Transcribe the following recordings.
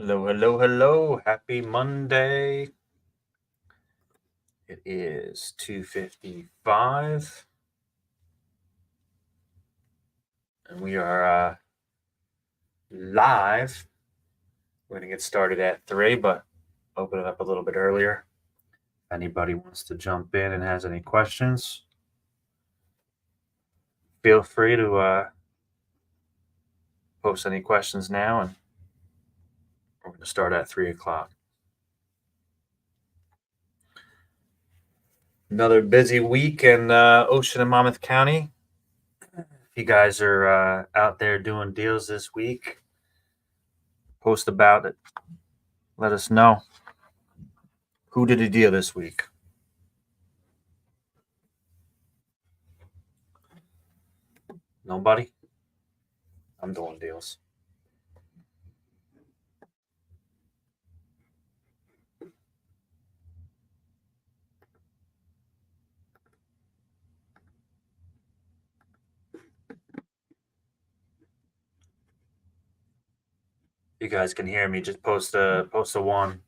Hello, hello, hello. Happy Monday. It is 2:55. And we are live. We're going to get started at 3, but open it up a little bit earlier. If anybody wants to jump in and has any questions, feel free to post any questions now, and we're going to start at 3 o'clock. Another busy week in Ocean and Monmouth County. If you guys are out there doing deals this week, post about it. Let us know. Who did a deal this week? Nobody? I'm doing deals. You guys can hear me. Just post a one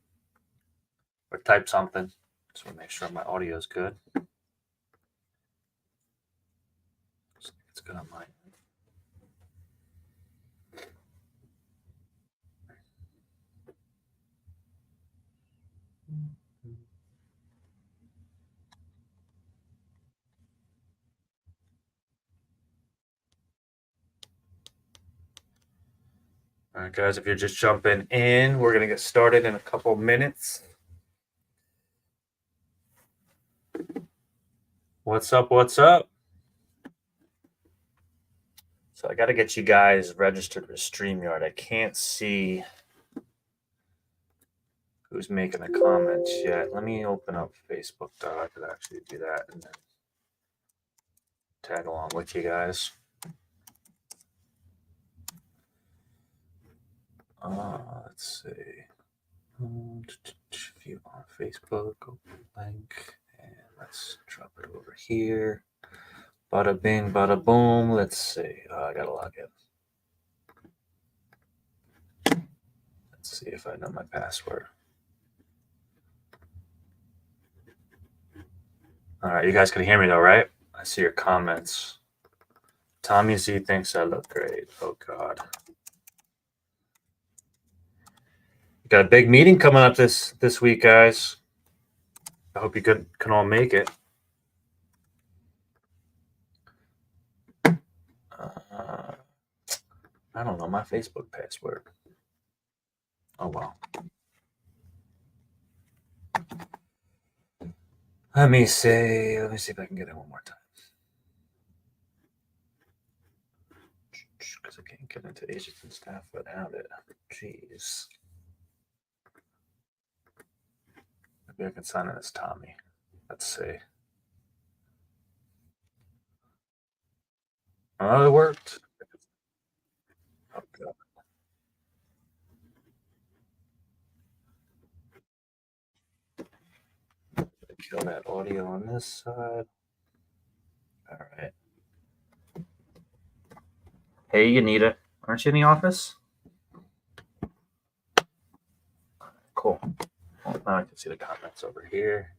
or type something. Just want to make sure my audio is good. It's good on mine. All right, guys, if you're just jumping in, we're going to get started in a couple minutes. What's up? What's up? So I got to get you guys registered with StreamYard. I can't see who's making the comments yet. Let me open up Facebook, though. I could actually do that and then tag along with you guys. Let's see. View on Facebook, open link, and let's drop it over here. Bada bing, bada boom. Let's see. I gotta log in. Let's see if I know my password. All right, you guys can hear me though, right? I see your comments. Tommy Z thinks I look great. Oh God. Got a big meeting coming up this week, guys. I hope you can all make it. I don't know my Facebook password. Oh well. Let me see if I can get it one more time. Because I can't get into agents and staff without it. Jeez. Maybe I can sign in as Tommy. Let's see. Oh, it worked. Oh, God. Kill that audio on this side. All right. Hey, Anita. Aren't you in the office? Cool. Well, now I can see the comments over here.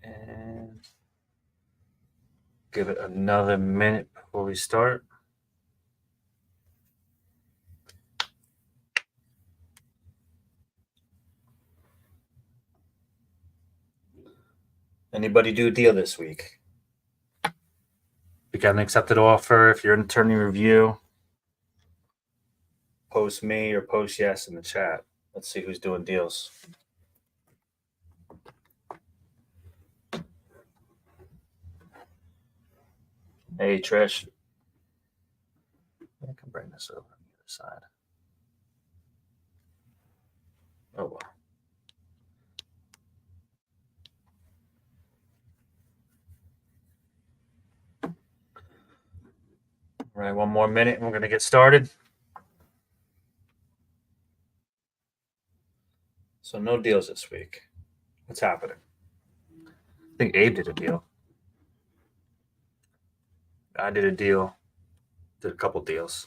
And give it another minute before we start. Anybody do a deal this week? You got an accepted offer. If you're in attorney review, post me or post yes in the chat. Let's see who's doing deals. Hey, Trish. I can bring this over on the other side. Oh, well. All right, one more minute and we're going to get started. So no deals this week. What's happening? I think Abe did a deal. I did a couple deals.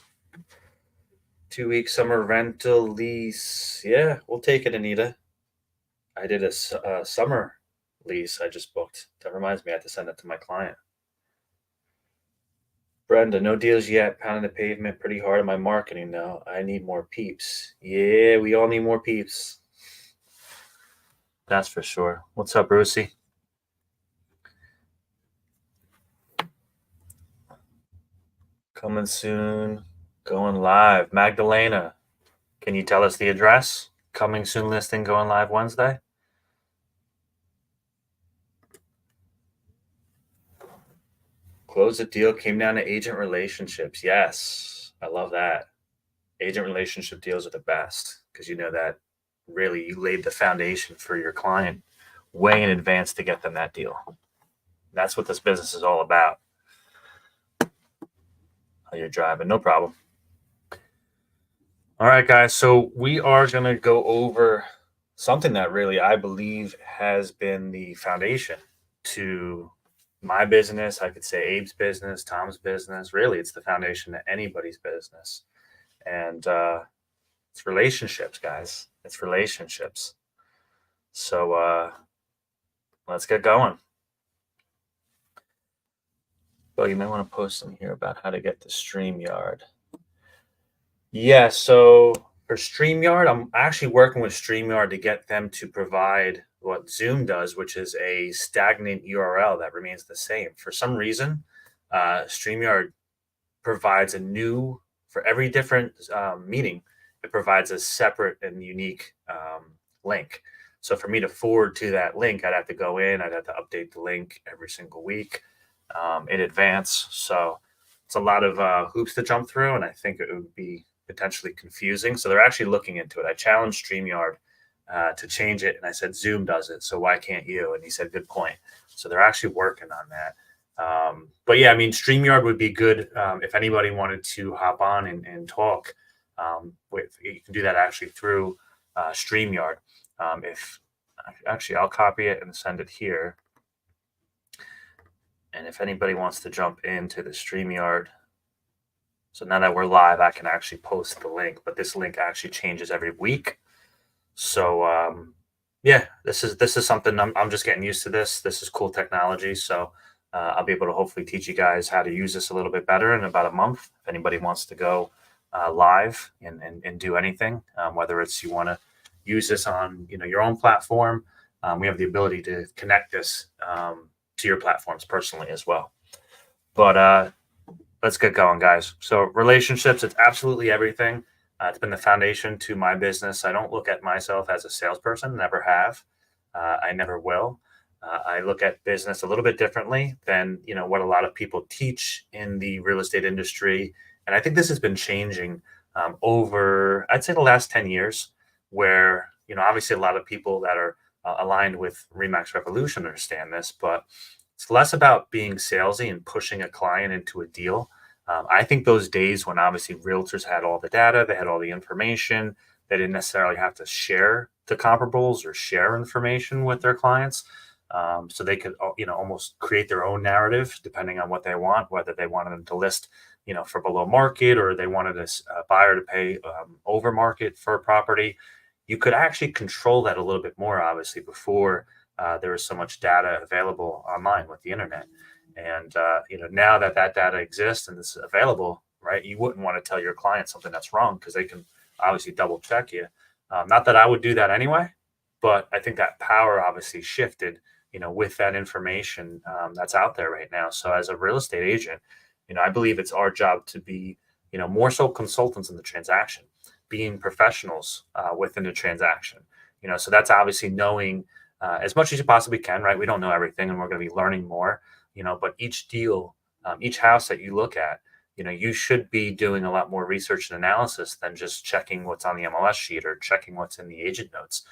2 week summer rental lease. Yeah, we'll take it, Anita. I did a summer lease I just booked. That reminds me, I have to send it to my client. Brenda, no deals yet. Pounding the pavement pretty hard on my marketing now. I need more peeps. Yeah, we all need more peeps. That's for sure. What's up, Brucey? Coming soon. Going live. Magdalena, can you tell us the address? Coming soon listing going live Wednesday. Close the deal. Came down to agent relationships. Yes, I love that. Agent relationship deals are the best because you know that really you laid the foundation for your client way in advance to get them that deal. That's what this business is all about. How you're driving, no problem. All right, guys. So we are going to go over something that really I believe has been the foundation to my business. I could say Abe's business, Tom's business. Really, it's the foundation to anybody's business. And it's relationships, guys. It's relationships. So let's get going. Well, you may want to post some here about how to get to StreamYard. Yeah, so for StreamYard, I'm actually working with StreamYard to get them to provide what Zoom does, which is a stagnant URL that remains the same. For some reason, StreamYard provides for every different meeting, it provides a separate and unique link. So for me to forward to that link, I'd have to go in, I'd have to update the link every single week in advance. So it's a lot of hoops to jump through, and I think it would be potentially confusing. So they're actually looking into it. I challenged StreamYard to change it, and I said, Zoom does it, so why can't you? And he said, good point. So they're actually working on that. But yeah, I mean, StreamYard would be good if anybody wanted to hop on and talk. You can do that actually through StreamYard. If actually, I'll copy it and send it here. And if anybody wants to jump into the StreamYard, so now that we're live, I can actually post the link. But this link actually changes every week. So yeah, this is something I'm just getting used to. This is cool technology. So I'll be able to hopefully teach you guys how to use this a little bit better in about a month. If anybody wants to go live and do anything, whether it's you want to use this on your own platform, we have the ability to connect this to your platforms personally as well. But let's get going, guys. So relationships, it's absolutely everything. It's been the foundation to my business. I don't look at myself as a salesperson, never have. I never will. I look at business a little bit differently than what a lot of people teach in the real estate industry, and I think this has been changing over, I'd say, the last 10 years, where obviously a lot of people that are aligned with Remax Revolution understand this, but it's less about being salesy and pushing a client into a deal. I think those days when obviously realtors had all the data, they had all the information, they didn't necessarily have to share the comparables or share information with their clients. So they could, almost create their own narrative depending on what they want, whether they wanted them to list, for below market, or they wanted a buyer to pay over market for a property. You could actually control that a little bit more, obviously, before there was so much data available online with the internet. And now that data exists and is available, right? You wouldn't want to tell your client something that's wrong because they can obviously double check you. Not that I would do that anyway, but I think that power obviously shifted, with that information that's out there right now. So as a real estate agent, I believe it's our job to be, more so consultants in the transaction, being professionals within the transaction. So that's obviously knowing as much as you possibly can, right? We don't know everything, and we're going to be learning more, but each deal, each house that you look at, you should be doing a lot more research and analysis than just checking what's on the MLS sheet or checking what's in the agent notes,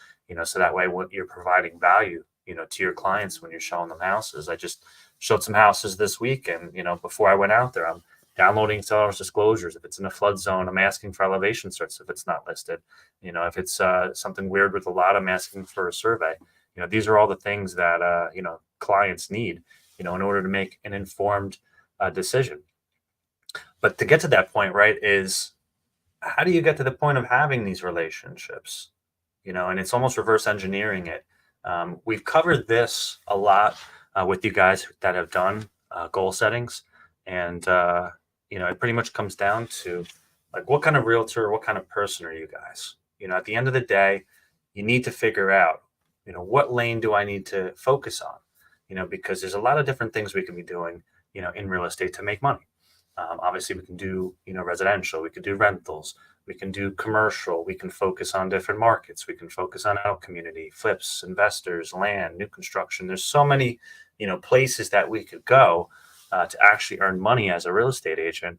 so that way what you're providing value, to your clients when you're showing them houses. I just showed some houses this week, and, before I went out there, I'm downloading seller's disclosures. If it's in a flood zone, I'm asking for elevation certs if it's not listed. If it's something weird with a lot, I'm asking for a survey. These are all the things that, clients need, in order to make an informed decision. But to get to that point, right, is how do you get to the point of having these relationships? And it's almost reverse engineering it. We've covered this a lot with you guys that have done goal settings, and it pretty much comes down to like what kind of realtor, what kind of person are you guys? At the end of the day, you need to figure out, what lane do I need to focus on? Because there's a lot of different things we can be doing, in real estate to make money. Obviously, we can do, residential, we could do rentals, we can do commercial, we can focus on different markets, we can focus on out community, flips, investors, land, new construction. There's so many, places that we could go to actually earn money as a real estate agent.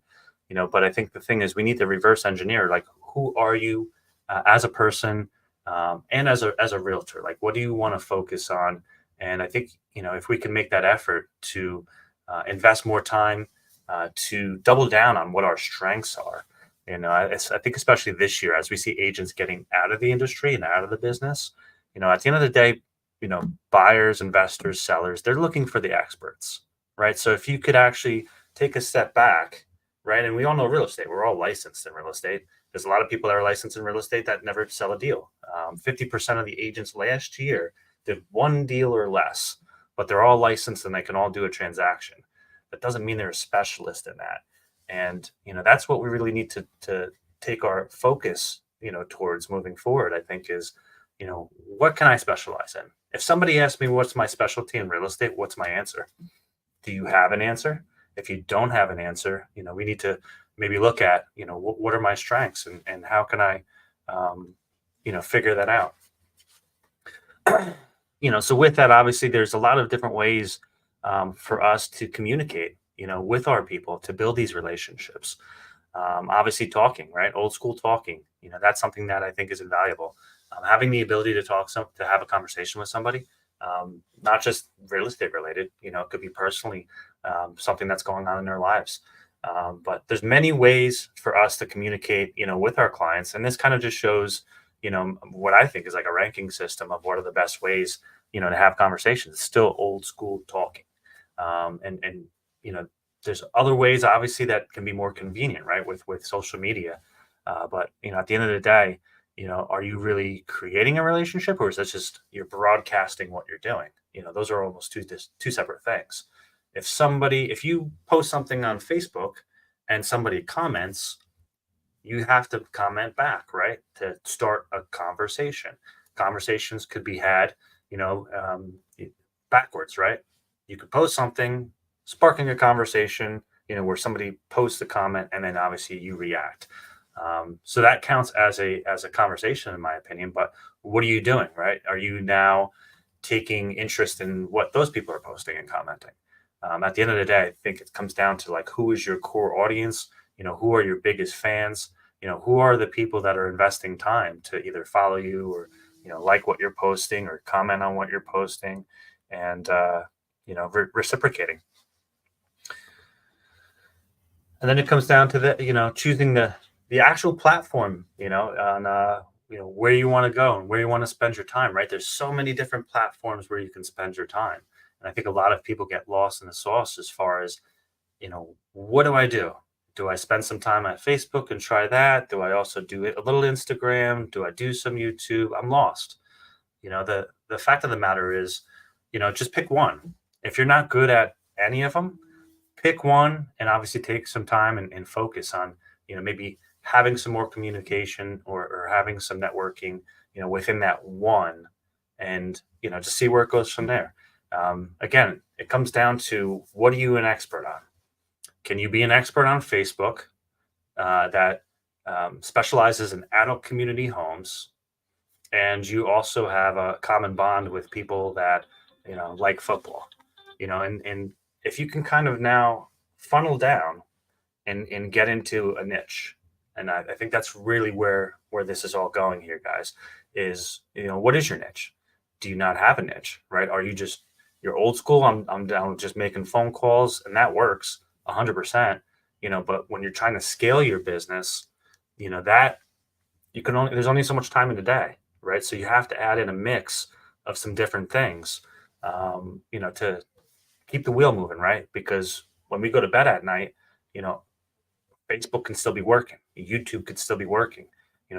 But I think the thing is we need to reverse engineer, like, who are you as a person, and as a realtor? Like, what do you want to focus on? And I think, if we can make that effort to invest more time to double down on what our strengths are. I think especially this year, as we see agents getting out of the industry and out of the business, at the end of the day, buyers, investors, sellers, they're looking for the experts, right? So if you could actually take a step back, right? And we all know real estate, we're all licensed in real estate. There's a lot of people that are licensed in real estate that never sell a deal. 50% of the agents last year did one deal or less, but they're all licensed and they can all do a transaction. That doesn't mean they're a specialist in that. And, that's what we really need to take our focus, towards moving forward, I think is, what can I specialize in? If somebody asks me what's my specialty in real estate, what's my answer? Do you have an answer? If you don't have an answer, we need to maybe look at, what are my strengths and how can I, figure that out? So with that, obviously, there's a lot of different ways for us to communicate, with our people to build these relationships. Obviously, talking, right? Old school talking, that's something that I think is invaluable. Having the ability to to have a conversation with somebody, not just real estate related, it could be personally something that's going on in their lives. But there's many ways for us to communicate, with our clients, and this kind of just shows, what I think is like a ranking system of what are the best ways, to have conversations. It's still old school talking, and there's other ways, obviously, that can be more convenient, right? With social media, but at the end of the day, are you really creating a relationship, or is that just you're broadcasting what you're doing? Those are almost two separate things. If you post something on Facebook and somebody comments, you have to comment back, right? To start a conversation. Conversations could be had, backwards, right? You could post something, sparking a conversation, where somebody posts a comment and then obviously you react. So that counts as a conversation, in my opinion. But what are you doing, right? Are you now taking interest in what those people are posting and commenting? At the end of the day, I think it comes down to like, who is your core audience? Who are your biggest fans? Who are the people that are investing time to either follow you or, like what you're posting or comment on what you're posting, and, reciprocating. And then it comes down to choosing the actual platform, on, where you want to go and where you want to spend your time, right? There's so many different platforms where you can spend your time. And I think a lot of people get lost in the sauce as far as, what do I do? Do I spend some time on Facebook and try that? Do I also do a little Instagram? Do I do some YouTube? I'm lost. The fact of the matter is, just pick one. If you're not good at any of them, pick one and obviously take some time and focus on, maybe having some more communication or having some networking, within that one, and, just see where it goes from there. Again, it comes down to, what are you an expert on? Can you be an expert on Facebook that specializes in adult community homes, and you also have a common bond with people that like football? And if you can kind of now funnel down and get into a niche, and I think that's really where this is all going here, guys, is, what is your niche? Do you not have a niche, right? Are you just, you're old school? I'm down with just making phone calls, and that works 100%. But when you're trying to scale your business, that there's only so much time in the day, right? So you have to add in a mix of some different things, to keep the wheel moving, right? Because when we go to bed at night, you know, Facebook can still be working. YouTube could still be working.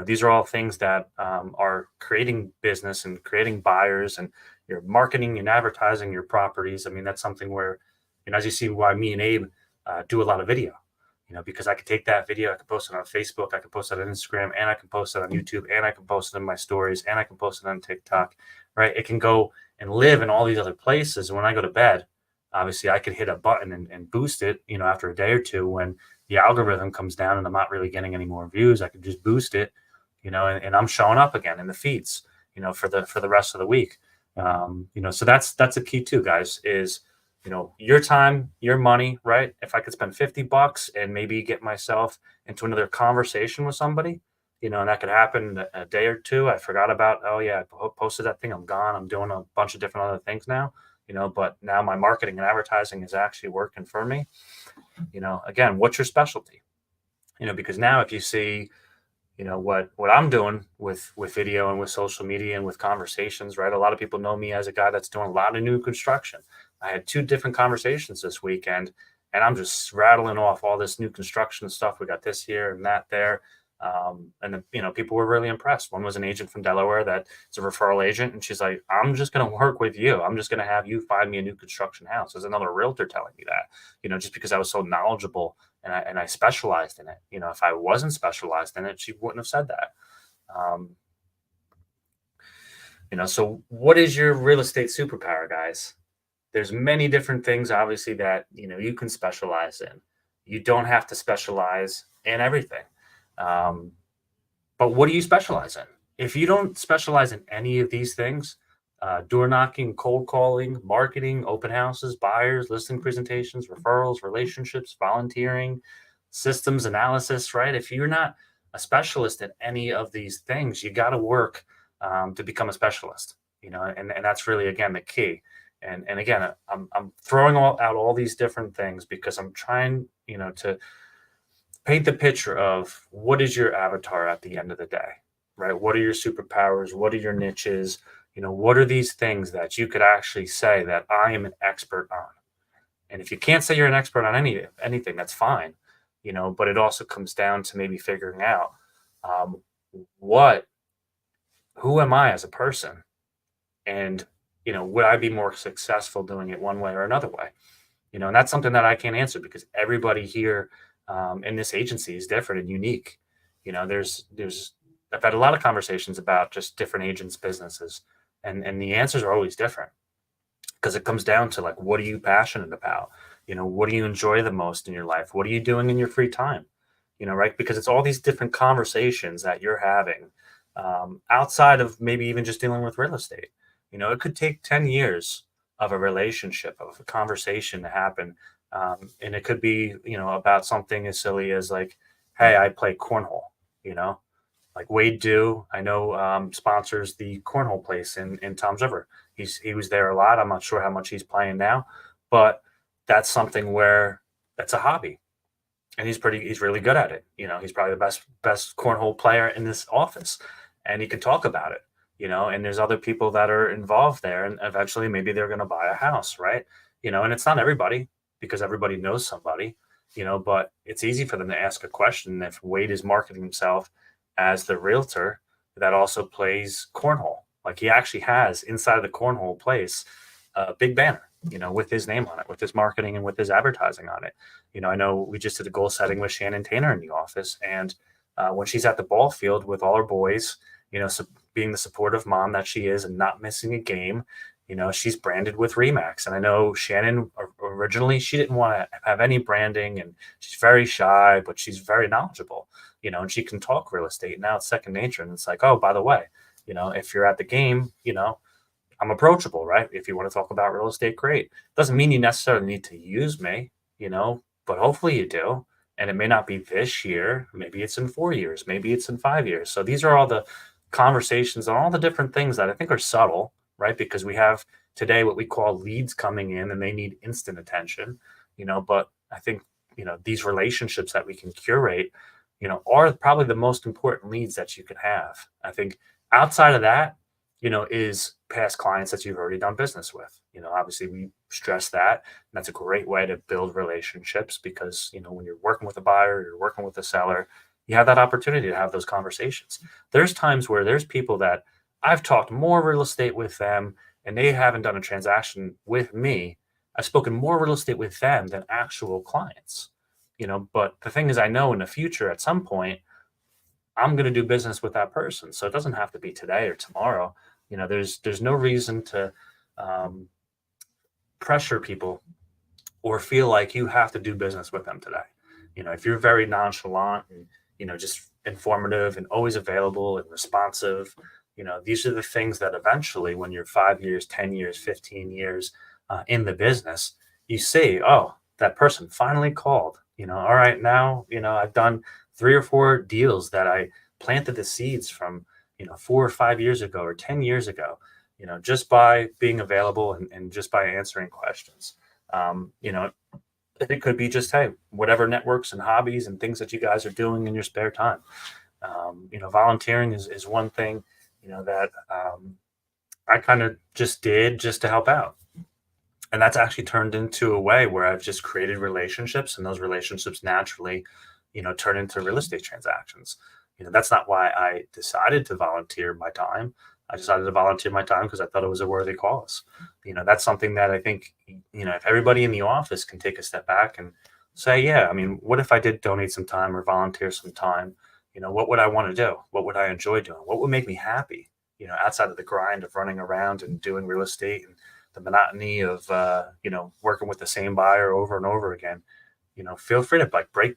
These are all things that are creating business and creating buyers, and you're marketing and advertising your properties. I mean, that's something where, as you see, why me and Abe do a lot of video. Because I could take that video, I could post it on Facebook, I could post it on Instagram, and I can post it on YouTube, and I can post it in my stories, and I can post it on TikTok. Right? It can go and live in all these other places. And when I go to bed, obviously, I could hit a button and boost it. After a day or two, when the algorithm comes down and I'm not really getting any more views, I can just boost it, and I'm showing up again in the feeds, for the rest of the week. So that's a key too, guys, is, your time, your money, right? If I could spend $50 and maybe get myself into another conversation with somebody, and that could happen in a day or two. I forgot about, oh yeah, I posted that thing. I'm gone. I'm doing a bunch of different other things now, but now my marketing and advertising is actually working for me. Again, what's your specialty? Because now if you see, what I'm doing with video and with social media and with conversations, right? A lot of people know me as a guy that's doing a lot of new construction. I had 2 different conversations this weekend, and I'm just rattling off all this new construction stuff. We got this here and that there. And then, people were really impressed. One was an agent from Delaware that's a referral agent, and she's like, I'm just going to work with you. I'm just going to have you find me a new construction house. There's another realtor telling me that, just because I was so knowledgeable and I specialized in it. If I wasn't specialized in it, she wouldn't have said that. Um, so what is your real estate superpower, guys? There's many different things, obviously, that you can specialize in. You don't have to specialize in everything. Um, but what do you specialize in? If you don't specialize in any of these things, door knocking, cold calling, marketing, open houses, buyers, listing presentations, referrals, relationships, volunteering, systems analysis, right? If you're not a specialist in any of these things, you got to work to become a specialist, and that's really, again, the key. And again, I'm throwing out all these different things because I'm trying, to paint the picture of what is your avatar at the end of the day, right? What are your superpowers? What are your niches? What are these things that you could actually say that I am an expert on? And if you can't say you're an expert on anything, that's fine, but it also comes down to maybe figuring out um, what, who am I as a person? And, would I be more successful doing it one way or another way? And that's something that I can't answer because everybody here in this agency is different and unique. There's I've had a lot of conversations about just different agents' businesses, and the answers are always different because it comes down to, like, what are you passionate about? What do you enjoy the most in your life? What are you doing in your free time? Right? Because it's all these different conversations that you're having outside of maybe even just dealing with real estate. It could take 10 years of a relationship, of a conversation to happen. And it could be, about something as silly as, like, hey, I play cornhole, you know, like Wade Do, I know, sponsors the cornhole place in Tom's River. He was there a lot. I'm not sure how much he's playing now, but that's something where that's a hobby, and he's really good at it. He's probably the best cornhole player in this office, and he can talk about it. And there's other people that are involved there, and eventually maybe they're going to buy a house, right? And it's not everybody because everybody knows somebody, but it's easy for them to ask a question if Wade is marketing himself as the realtor that also plays cornhole. Like, he actually has inside of the cornhole place a big banner, with his name on it, with his marketing and with his advertising on it. I know we just did a goal setting with Shannon Tanner in the office, and when she's at the ball field with all her boys, being the supportive mom that she is and not missing a game, she's branded with Remax. And I know Shannon originally, she didn't want to have any branding, and she's very shy, but she's very knowledgeable, and she can talk real estate. Now it's second nature. And it's like, oh, by the way, if you're at the game, I'm approachable, right? If you want to talk about real estate, great. Doesn't mean you necessarily need to use me, but hopefully you do. And it may not be this year. Maybe it's in 4 years. Maybe it's in 5 years. So these are all the conversations and all the different things that I think are subtle, right? Because we have today what we call leads coming in, and they need instant attention, but I think, these relationships that we can curate, are probably the most important leads that you can have. I think outside of that, is past clients that you've already done business with. Obviously we stress that. And that's a great way to build relationships because, when you're working with a buyer, you're working with a seller, you have that opportunity to have those conversations. There's times where there's people that I've talked more real estate with them and they haven't done a transaction with me. I've spoken more real estate with them than actual clients. But the thing is, I know in the future at some point I'm going to do business with that person. So it doesn't have to be today or tomorrow. There's no reason to um, pressure people or feel like you have to do business with them today. If you're very nonchalant and, just informative and always available and responsive, these are the things that eventually, when you're 5 years, 10 years, 15 years in the business, you see, oh, that person finally called. All right, now, I've done 3 or 4 deals that I planted the seeds from, 4 or 5 years ago or 10 years ago, just by being available and just by answering questions. Um, you know, it could be just, hey, whatever networks and hobbies and things that you guys are doing in your spare time. Volunteering is one thing, that I kind of just did just to help out. And that's actually turned into a way where I've just created relationships, and those relationships naturally, turn into real estate transactions. That's not why I decided to volunteer my time. I decided to volunteer my time because I thought it was a worthy cause. That's something that I think, if everybody in the office can take a step back and say, yeah, I mean, what if I did donate some time or volunteer some time? What would I want to do? What would I enjoy doing? What would make me happy? Outside of the grind of running around and doing real estate and the monotony of working with the same buyer over and over again. Feel free to like break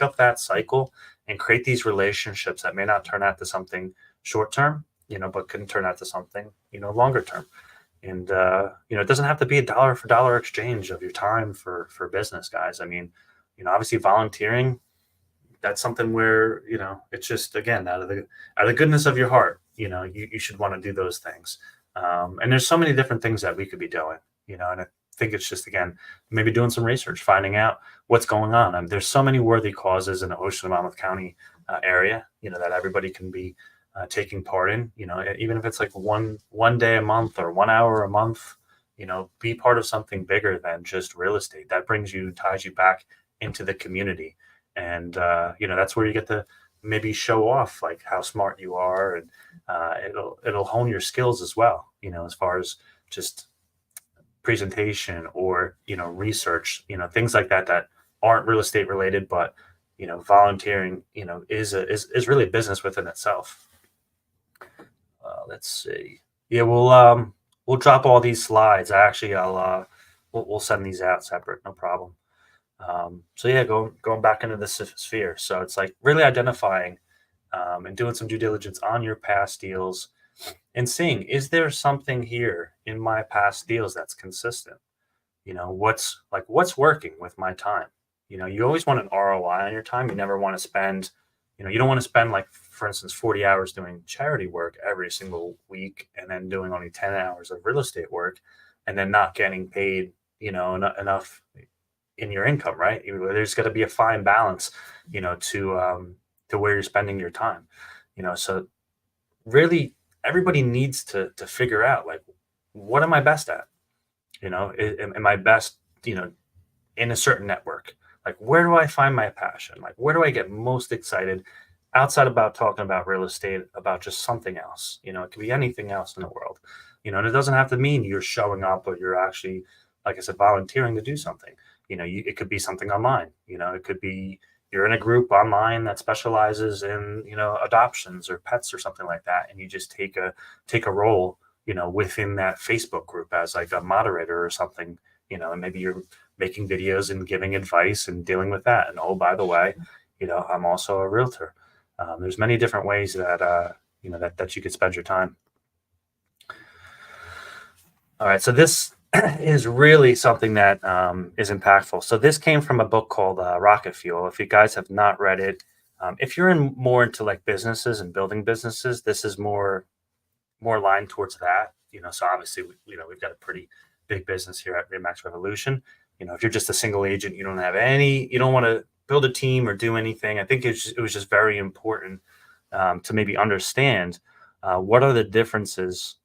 up that cycle and create these relationships that may not turn out to something short term, but can turn out to something, longer term. And it doesn't have to be a dollar for dollar exchange of your time for business, guys. I mean, obviously volunteering, that's something where, it's just, again, out of the goodness of your heart, you should want to do those things. And there's so many different things that we could be doing, and I think it's just, again, maybe doing some research, finding out what's going on. There's so many worthy causes in the Ocean and Monmouth County area, that everybody can be taking part in, even if it's like one day a month or 1 hour a month, be part of something bigger than just real estate that ties you back into the community. And, that's where you get to maybe show off like how smart you are, and it'll hone your skills as well, as far as just presentation or, research, things like that aren't real estate related, but, volunteering, is really a business within itself. Let's see. Yeah, we'll drop all these slides. We'll send these out separate, no problem. So yeah, going back into the sphere. So it's like really identifying and doing some due diligence on your past deals and seeing, is there something here in my past deals that's consistent? What's working with my time? You always want an ROI on your time. You never want to spend, you don't want to spend, like, for instance, 40 hours doing charity work every single week and then doing only 10 hours of real estate work and then not getting paid, enough in your income, right? There's got to be a fine balance, to where you're spending your time, so really everybody needs to figure out, like, what am I best at? Am I best, in a certain network? Like, where do I find my passion? Like, where do I get most excited outside about talking about real estate, about just something else? It could be anything else in the world, and it doesn't have to mean you're showing up or you're actually, like I said, volunteering to do something. It could be something online. It could be you're in a group online that specializes in, adoptions or pets or something like that, and you just take a role, within that Facebook group as like a moderator or something, and maybe you're making videos and giving advice and dealing with that. And oh, by the way, I'm also a realtor. There's many different ways that that you could spend your time. All right, so this is really something that is impactful. So this came from a book called Rocket Fuel. If you guys have not read it, if you're more into like businesses and building businesses, this is more aligned towards that. So obviously, we've got a pretty big business here at Remax Revolution. If you're just a single agent, you don't want to build a team or do anything. I think it was just very important to maybe understand What are the differences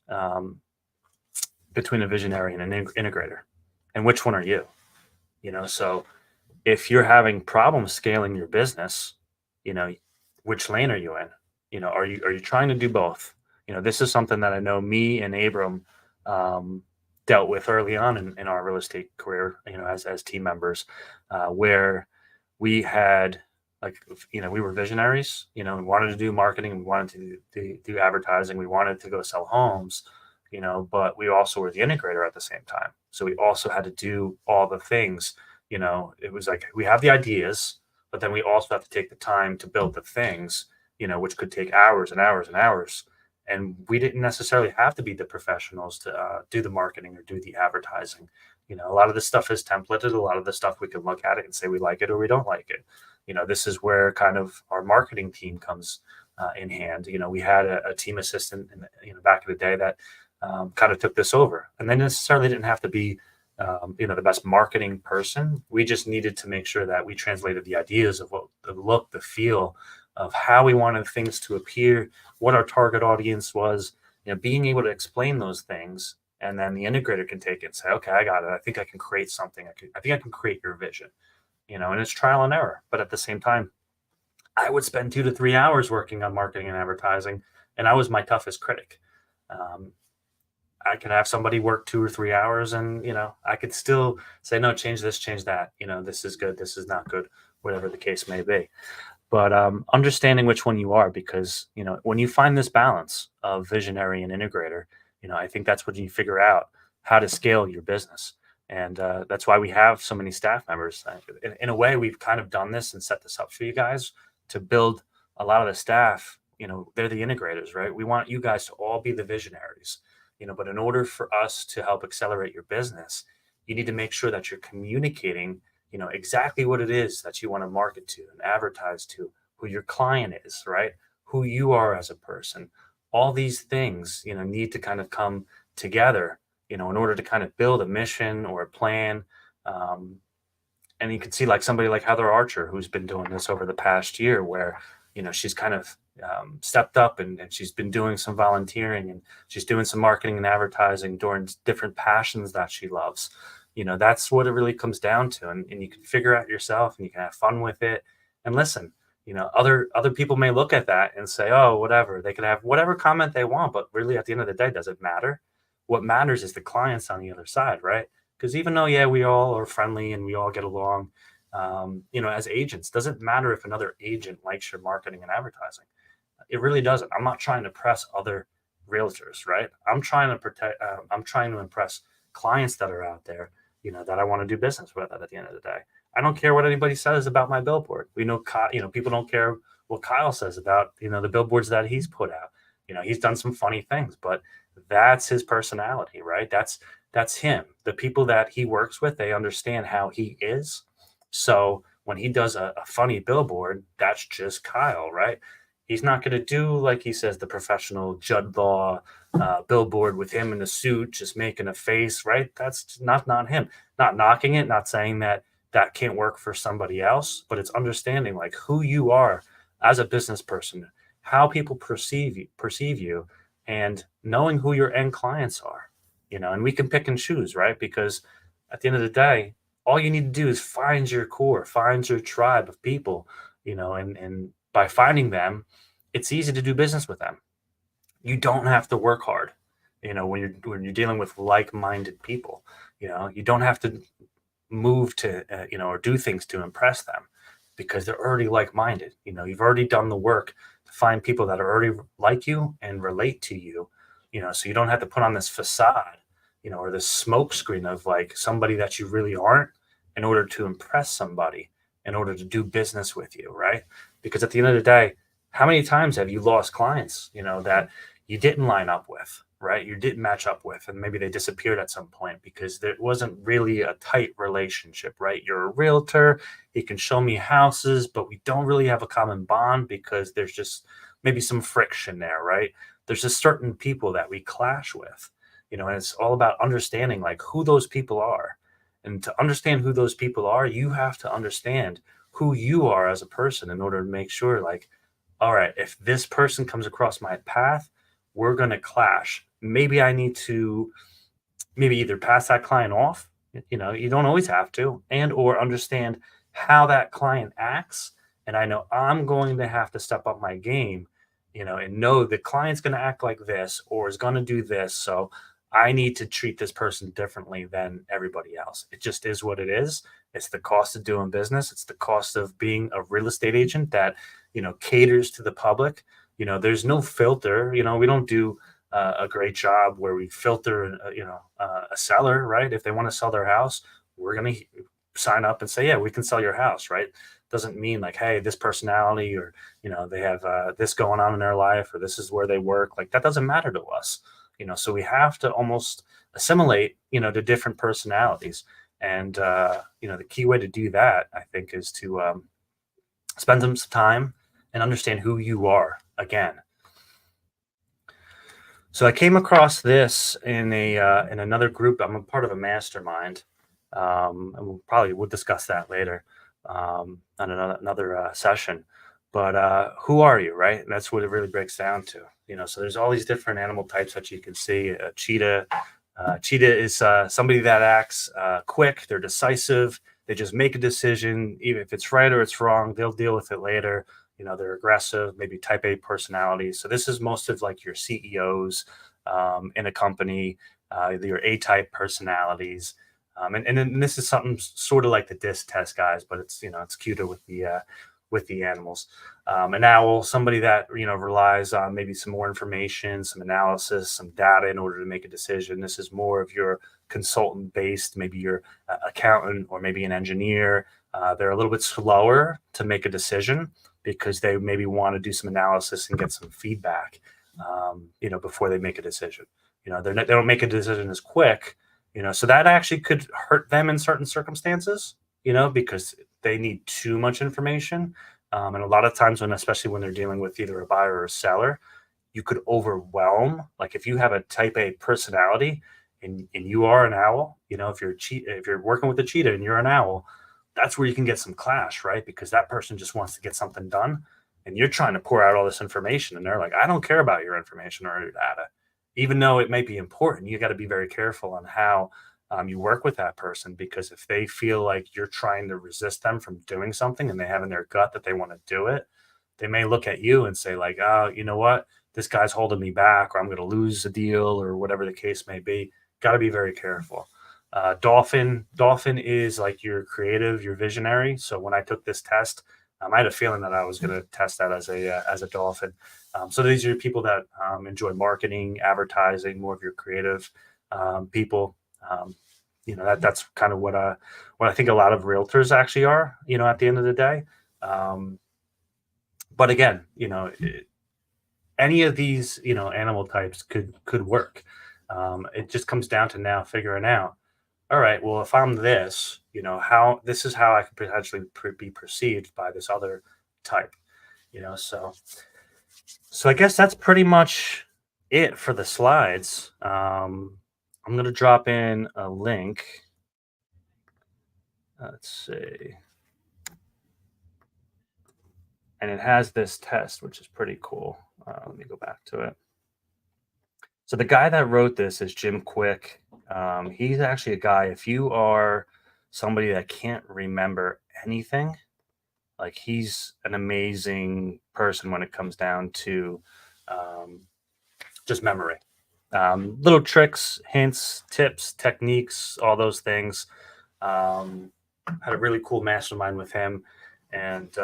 between a visionary and an integrator, and which one are you? So if you're having problems scaling your business, you know, which lane are you in? Are you trying to do both? This is something that I know me and Abram um, dealt with early on in our real estate career, as team members, where we had like, we were visionaries, we wanted to do marketing, we wanted to do advertising, we wanted to go sell homes, but we also were the integrator at the same time. So we also had to do all the things. It was like we have the ideas, but then we also have to take the time to build the things, which could take hours and hours and hours. And we didn't necessarily have to be the professionals to do the marketing or do the advertising. A lot of this stuff is templated. A lot of the stuff we can look at it and say we like it or we don't like it. This is where kind of our marketing team comes in hand. We had a team assistant, back in the day that kind of took this over, and they necessarily didn't have to be the best marketing person. We just needed to make sure that we translated the ideas of what the look, the feel of how we wanted things to appear, what our target audience was, being able to explain those things. And then the integrator can take it and say, okay, I got it. I think I can create something. I think I can create your vision, and it's trial and error. But at the same time, I would spend 2 to 3 hours working on marketing and advertising, and I was my toughest critic. Um, I could have somebody work 2 or 3 hours and, I could still say, no, change this, change that. This is good. This is not good, whatever the case may be. But understanding which one you are, because, when you find this balance of visionary and integrator, I think that's when you figure out how to scale your business. And that's why we have so many staff members. In a way, we've kind of done this and set this up for you guys to build a lot of the staff. They're the integrators, right? We want you guys to all be the visionaries. But in order for us to help accelerate your business, you need to make sure that you're communicating, exactly what it is that you want to market to and advertise to, who your client is, right? Who you are as a person. All these things, need to kind of come together, in order to kind of build a mission or a plan. And you can see like somebody like Heather Archer, who's been doing this over the past year, where, she's kind of stepped up and she's been doing some volunteering and she's doing some marketing and advertising during different passions that she loves. That's what it really comes down to. And you can figure out yourself and you can have fun with it. And listen, other people may look at that and say, oh, whatever. They can have whatever comment they want, but really at the end of the day, does it matter? What matters is the clients on the other side, right? Because even though, yeah, we all are friendly and we all get along, as agents, doesn't matter if another agent likes your marketing and advertising. It really doesn't. I'm not trying to press other realtors, right? I'm trying to I'm trying to impress clients that are out there, that I want to do business with at the end of the day. I don't care what anybody says about my billboard. We know, people don't care what Kyle says about, the billboards that he's put out. He's done some funny things, but that's his personality, right? That's him. The people that he works with, they understand how he is. So when he does a funny billboard, that's just Kyle, right? He's not going to do, like he says, the professional Judd Law billboard with him in a suit, just making a face, right? That's not him. Not knocking it, not saying that can't work for somebody else, but it's understanding like who you are as a business person, how people perceive you, and knowing who your end clients are, and we can pick and choose, right? Because at the end of the day, all you need to do is find your core, find your tribe of people, and by finding them, it's easy to do business with them. You don't have to work hard, when you're dealing with like-minded people. You don't have to move to, or do things to impress them, because they're already like-minded. You've already done the work to find people that are already like you and relate to you, so you don't have to put on this facade, or this smoke screen of like somebody that you really aren't in order to impress somebody, in order to do business with you, right? Because at the end of the day, how many times have you lost clients, that you didn't line up with, right? You didn't match up with, and maybe they disappeared at some point because there wasn't really a tight relationship, right? You're a realtor, you can show me houses, but we don't really have a common bond because there's just maybe some friction there, right? There's just certain people that we clash with, and it's all about understanding like who those people are. And to understand who those people are, you have to understand who you are as a person in order to make sure like, all right, if this person comes across my path, we're going to clash. Maybe I need to maybe either pass that client off, you don't always have to, and or understand how that client acts. And I know I'm going to have to step up my game, and know the client's going to act like this or is going to do this. So I need to treat this person differently than everybody else. It just is what it is. It's the cost of doing business. It's the cost of being a real estate agent that, caters to the public. There's no filter. We don't do a great job where we filter, a seller, right? If they want to sell their house, we're going to sign up and say, yeah, we can sell your house, right? Doesn't mean like, hey, this personality or, they have this going on in their life or this is where they work. Like that doesn't matter to us, so we have to almost assimilate, to different personalities. And, the key way to do that, I think, is to spend some time and understand who you are again. So I came across this in in another group. I'm a part of a mastermind, and we'll discuss that later on another session. But who are you, right? And that's what it really breaks down to. So there's all these different animal types that you can see. A cheetah. Cheetah is somebody that acts quick. They're decisive. They just make a decision, even if it's right or it's wrong. They'll deal with it later. They're aggressive, maybe type A personality. So this is most of like your CEOs in a company, your A-type personalities. And then this is something sort of like the DISC test, guys, but it's cuter with the animals. An owl, somebody that, relies on maybe some more information, some analysis, some data in order to make a decision. This is more of your consultant based, maybe your accountant or maybe an engineer. They're a little bit slower to make a decision because they maybe want to do some analysis and get some feedback, before they make a decision. They don't make a decision as quick, so that actually could hurt them in certain circumstances, because they need too much information. And a lot of times especially when they're dealing with either a buyer or a seller, you could overwhelm. Like if you have a type A personality and you are an owl, if you're working with a cheetah and you're an owl, that's where you can get some clash, right? Because that person just wants to get something done and you're trying to pour out all this information and they're like, I don't care about your information or your data. Even though it might be important, you got to be very careful on how you work with that person, because if they feel like you're trying to resist them from doing something and they have in their gut that they want to do it, they may look at you and say like, oh, you know what? This guy's holding me back, or I'm going to lose a deal, or whatever the case may be. Got to be very careful. Dolphin is like your creative, your visionary. So when I took this test, I had a feeling that I was going to test that as a dolphin. So these are people that enjoy marketing, advertising, more of your creative people. That's kind of what I think a lot of realtors actually are. At the end of the day. But again, any of these animal types could work. It just comes down to now figuring out, all right, well, if I'm this, how this is how I could potentially be perceived by this other type, so I guess that's pretty much it for the slides. I'm going to drop in a link. Let's see. And it has this test, which is pretty cool. Let me go back to it. So the guy that wrote this is Jim Quick. He's actually a guy, if you are somebody that can't remember anything, like he's an amazing person when it comes down to just memory. Little tricks, hints, tips, techniques, all those things. Had a really cool mastermind with him. And,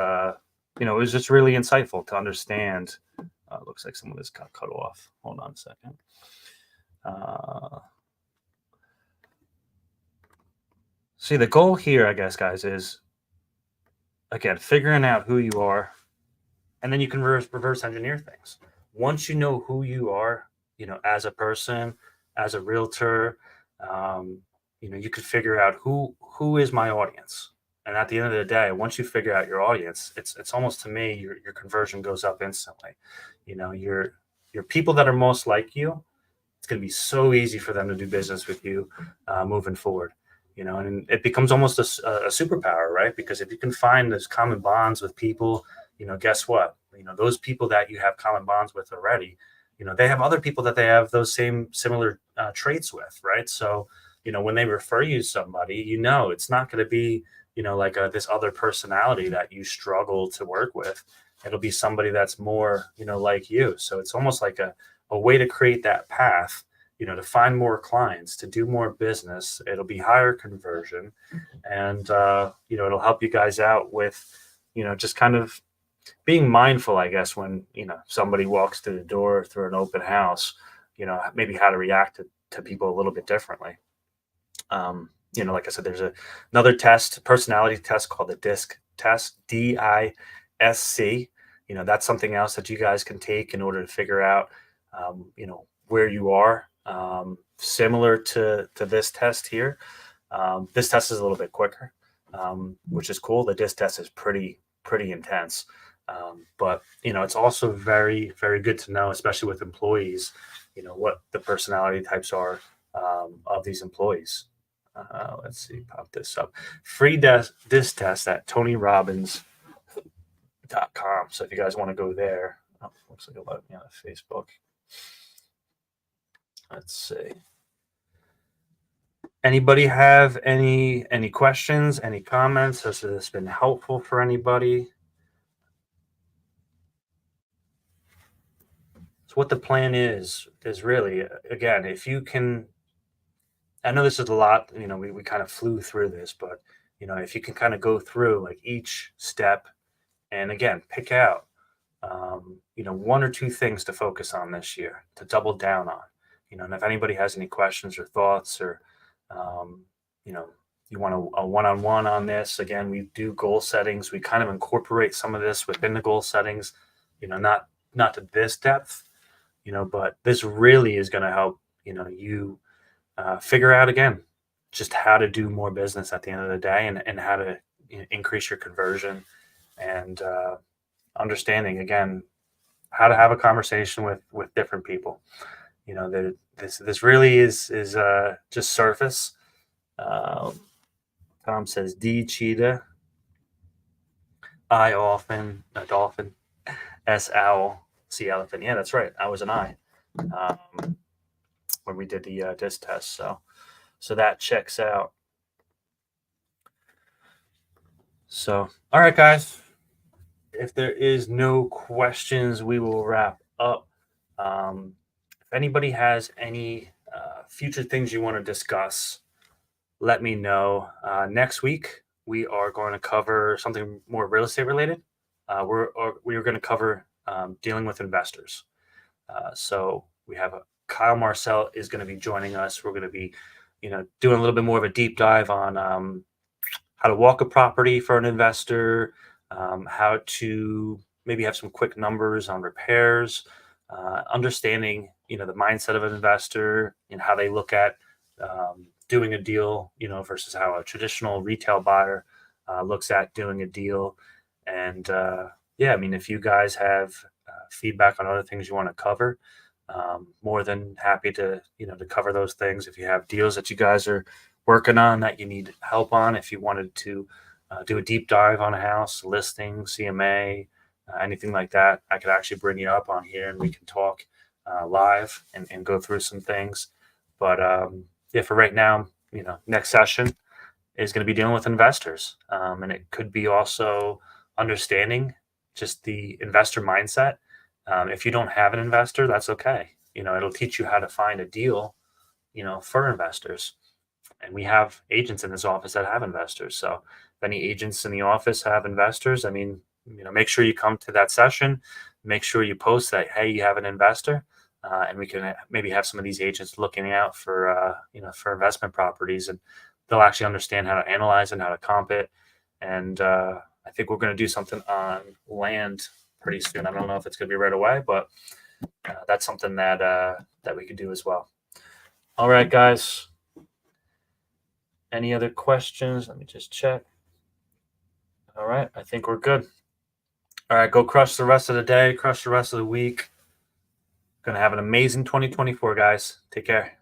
it was just really insightful to understand. Looks like some of this got cut off. Hold on a second. See, the goal here, I guess, guys, is, again, figuring out who you are, and then you can reverse engineer things. Once you know who you are, as a person, as a realtor, you could figure out who is my audience. And at the end of the day, once you figure out your audience, it's almost, to me, your conversion goes up instantly. Your people that are most like you, it's going to be so easy for them to do business with you moving forward. And it becomes almost a superpower, right? Because if you can find those common bonds with people, guess what? Those people that you have common bonds with already, they have other people that they have those similar traits with, right? So, when they refer you to somebody, it's not going to be, like this other personality that you struggle to work with. It'll be somebody that's more, like you. So it's almost like a way to create that path, to find more clients, to do more business. It'll be higher conversion, and it'll help you guys out with, just kind of being mindful, I guess, when somebody walks through the door through an open house, maybe how to react to people a little bit differently. Like I said, there's another test, personality test called the DISC test, DISC. That's something else that you guys can take in order to figure out, where you are. Similar to this test here. This test is a little bit quicker, which is cool. The DISC test is pretty intense. But it's also very, very good to know, especially with employees, what the personality types are of these employees. Let's see, pop this up. Free DISC test at TonyRobbins.com. So if you guys want to go there, looks like a lot on Facebook. Let's see. Anybody have any questions, any comments? Has this been helpful for anybody? So what the plan is really, again, if you can, I know this is a lot, we kind of flew through this, but if you can kind of go through like each step and again, pick out, one or two things to focus on this year, to double down on, and if anybody has any questions or thoughts or, you want a one-on-one on this, again, we do goal settings. We kind of incorporate some of this within the goal settings, not to this depth, but this really is going to help, you figure out again, just how to do more business at the end of the day and how to increase your conversion and understanding again, how to have a conversation with different people. This really is just surface. Tom says D cheetah, I often, a dolphin, S owl, C elephant. Yeah, that's right. I was an I when we did the DISC test. So that checks out. So, all right, guys. If there is no questions, we will wrap up. If anybody has any future things you want to discuss, let me know. Next week, we are going to cover something more real estate related. We are going to cover dealing with investors. So we have Kyle Marcel is going to be joining us. We're going to be, doing a little bit more of a deep dive on how to walk a property for an investor, how to maybe have some quick numbers on repairs, understanding, the mindset of an investor and how they look at doing a deal, versus how a traditional retail buyer looks at doing a deal. And if you guys have feedback on other things you want to cover, more than happy to cover those things. If you have deals that you guys are working on that you need help on, if you wanted to do a deep dive on a house, listing, CMA, anything like that, I could actually bring you up on here and we can talk live and go through some things. But for right now, next session is going to be dealing with investors. And it could be also understanding just the investor mindset. If you don't have an investor, that's okay. It'll teach you how to find a deal, for investors. And we have agents in this office that have investors. So if any agents in the office have investors, make sure you come to that session. Make sure you post that, hey, you have an investor. And we can maybe have some of these agents looking out for, for investment properties, and they'll actually understand how to analyze and how to comp it. And I think we're going to do something on land pretty soon. I don't know if it's going to be right away, but that's something that we could do as well. All right, guys. Any other questions? Let me just check. All right. I think we're good. All right. Go crush the rest of the day. Crush the rest of the week. Going to have an amazing 2024, guys. Take care.